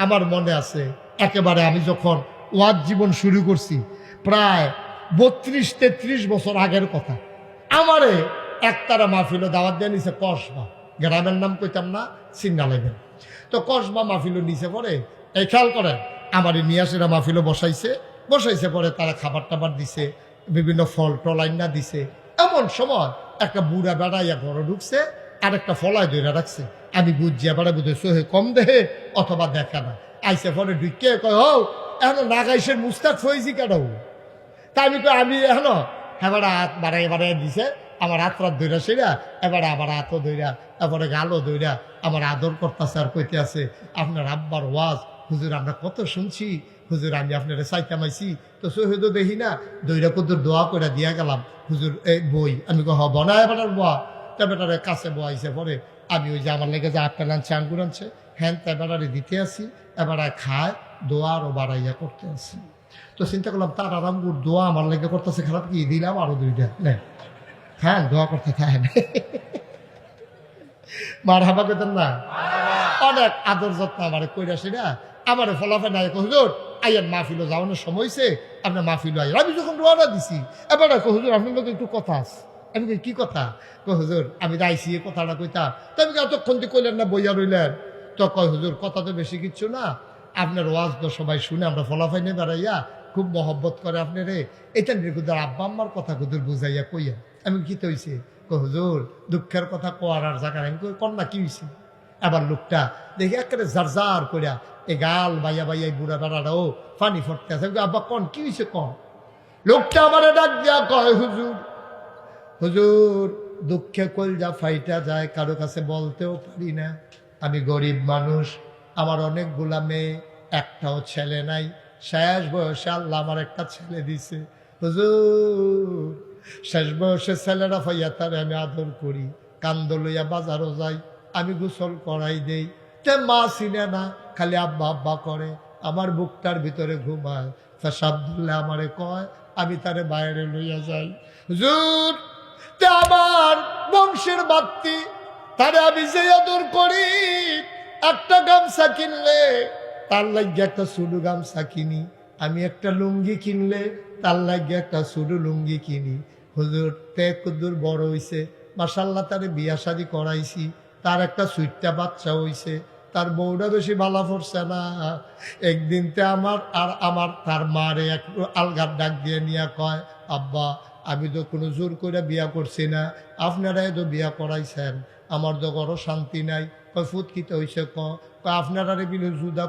আমার মনে আছে একেবারে আমি যখন ওয়াজ জীবন শুরু করছি প্রায় 32-33 বছর আগের কথা। আমারে একতারা মাহফিল দাওয়াত দিয়ে নিছে কসবা, গ্রামের নাম কইতাম না, চিন্না লাগবেন। তো কসবা মাহফিল নিচে পরে এই খেয়াল করেন আমারে নিয়ে আসেরা মাহফিল বসাইছে পরে তারা খাবার টাবার দিছে, বিভিন্ন ফল টল আইনা দিছে। এমন সময় একটা বুড়া বেড়াইয়া ঘরে ঢুকছে আর একটা ফলায় ধরে রাখছে। আমি বুঝিয়া বেড়া বুঝে সোহে কম দেহে অথবা দেখা না আইসে পরে ঢুকে কয় হো এখন নাগাইশের মুস্তাক ফয়েজি কেডাও। তা আমি কই আমি এখন এবারে হাত বাড়াই দিছে, আমার হাত রাত ধৈরা সেরা এবারে আমার হাতও ধৈরা এবারে গালও ধৈরা আমার আদর করতেছে আর কইতে আছে আপনার আব্বার ওয়াজ হুজুর আমরা কত শুনছি, হুজুর আমি আপনারা চাইতামাইছি তো সহিদও দেখি না, দৈরা কদুর দোয়া করে দিয়া গেলাম হুজুর এই বই। আমি কহ বনা এবার বোয়া তা বেটারে কাছে বয়াইছে পরে আমি ওই যে আমার লেগে যে আপেল আনছে আঙ্গুর আনছে হ্যান তা বেটারে দিতে আসি, এবারে খায় দোয়া আরও বাড়াইয়া করতে আসি। তো চিন্তা করলাম তার আরামগুর দোয়া আমার লেগে করতেছে খারাপ কি, দিলাম আরো 2টা নেই। হ্যাঁ দোয়া করতে থাকেন মার হাবা পেতেন না, অনেক আদর যত্ন আমার কইরা সেরা আমার ফলাফল নাই হুজুর আইয়ের মাহফিলও যাওয়ানোর সময় হয়েছে আপনার মাহফিল আইয়ের। আমি যখন রোয়ানা দিছি এবার হুজুর আপনার লোক একটু কথা আছে। আমি কই কি কথা? হুজুর আমি রাইছি এ কথাটা কইতা। তো আমি এতক্ষণ দিয়ে কইলেন না বইয়া রইলেন। তো কয় হুজুর কথা তো বেশি কিচ্ছু না, আপনার ওয়াজ তো সবাই শুনে আমরা ফলাফল নিয়ে বেড়াইয়া খুব মহব্বত করে আপনি রে, এটা নির্গুদার আব্বা আম্মার কথা হুজুর বুঝাইয়া কইয়া। আমি কি তো হয়েছে? হুজুর দুঃখের কথা কোয়ার আর জায়গা আমি কই কন্যা কি হয়েছে? আবার লোকটা দেখি একেবারে জারজার করিয়া এই গাল বাইয়া বাইয়া বুড়া বেড়াটাও পানি ফটতে আছে। আব্বা কন কি হয়েছে কন? লোকটা আমার ডাক দিয়া কয় হুজুর হুজুর দুঃখে কলজা ফাইটা যায়, কারো কাছে বলতেও পারি না। আমি গরিব মানুষ, আমার অনেকগুলা মেয়ে, একটাও ছেলে নাই। শেষ বয়সে আল্লাহ আমার একটা ছেলে দিছে হুজুর। শেষ বয়সে ছেলেরা ফাইয়া তারে আমি আদর করি, কান্দ লইয়া বাজারও যাই, আমি গোসল করাই দেই। তে মা চিনে না, খালি আব্বা আব্বা করে, আমার বুকটার ভিতরে ঘুমায়। পেশাব ধরলে আমারে কয়, আমি তারে বাইরে লইয়া যাই হুজুর। তে আমার বংশের বাত্তি, তারে আমি যে আদর করি, একটা গামছা কিনলে তার লাগিয়ে একটা সুডু গামছা কিনি, আমি একটা লুঙ্গি কিনলে তার লাগিয়ে একটা সুডু লুঙ্গি কিনি। হুজুর তে কুদ্দুর বড় হইছে মাশাআল্লাহ, তারে বিয়া শাদি করাইছি, তার একটা সুইটটা বাচ্চা হইছে, তার বউটা বেশি ভালো পড়ছে না। একদিন তে আমার তার মারে একটু আলগার ডাক দিয়ে নিয়ে কয়, আব্বা আমি তো কোনো জোর করে বিয়া করছি না, আপনারাই তো বিয়া করাইছেন, আমার তো ঘরও শান্তি নাই। কয় ফুৎকিতে হইছে, আপনারা বিলে জুদা